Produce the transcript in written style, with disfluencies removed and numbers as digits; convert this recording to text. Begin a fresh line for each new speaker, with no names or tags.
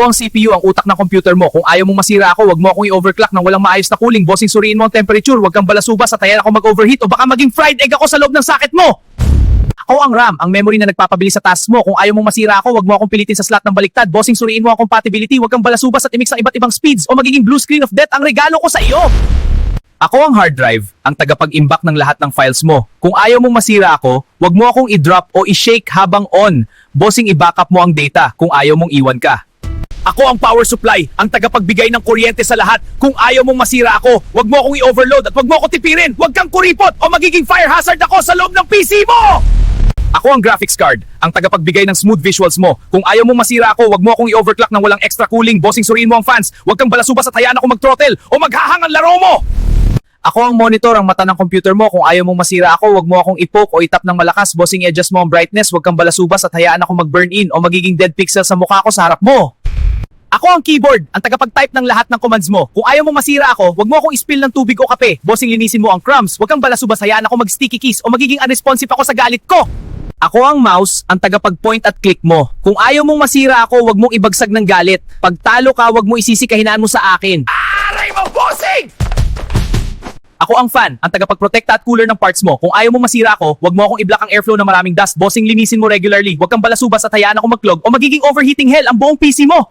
Ako ang CPU, ang utak ng computer mo. Kung ayaw mong masira ako, wag mo akong i-overclock nang walang maayos na cooling. Bossing, suriin mo ang temperature, wag kang balasubas at hayan ako mag-overheat o baka maging fried egg ako sa loob ng socket mo. Ako ang RAM, ang memory na nagpapabilis sa task mo. Kung ayaw mong masira ako, wag mo akong pilitin sa slot ng baliktad. Bossing, suriin mo ang compatibility, wag kang balasubas at imix ng iba't ibang speeds o magiging blue screen of death ang regalo ko sa iyo. Ako ang hard drive, ang tagapag-imbak ng lahat ng files mo. Kung ayaw mong masira ako, wag mo akong i-drop o i-shake habang on. Bossing, i-backup mo ang data kung ayaw mong iwan ka. Ako ang power supply, ang tagapagbigay ng kuryente sa lahat. Kung ayaw mong masira ako, wag mo akong i-overload at wag mo ako tipirin. Wag kang kuripot o magiging fire hazard ako sa loob ng PC mo! Ako ang graphics card, ang tagapagbigay ng smooth visuals mo. Kung ayaw mong masira ako, wag mo akong i-overclock ng walang extra cooling. Bossing, suriin mo ang fans. Wag kang balasubas at hayaan ako mag-throttle o maghahang ang laro mo! Ako ang monitor, ang mata ng computer mo. Kung ayaw mong masira ako, wag mo akong i-poke o itap ng malakas. Bossing, adjust mo ang brightness. Wag kang balasubas at hayaan ako mag-burn in o magiging dead pixel sa mukha ko sa harap mo. Ako ang keyboard, ang tagapag-type ng lahat ng commands mo. Kung ayaw mong masira ako, wag mo akong i-spill ng tubig o kape. Bossing, linisin mo ang crumbs. Wag kang balasubas, hayaan ako mag-sticky keys o magiging unresponsive ako sa galit ko. Ako ang mouse, ang tagapag-point at click mo. Kung ayaw mong masira ako, wag mong ibagsag ng galit. Pag talo ka, wag mo isisi kahinaan mo sa akin. Aray mo, bossing! Ako ang fan, ang tagapagprotekta at cooler ng parts mo. Kung ayaw mo masira ako, wag mo akong i-block ang airflow na maraming dust. Bossing, linisin mo regularly. Wag kang balasubas at hayaan ako mag-clog o magiging overheating hell ang buong PC mo.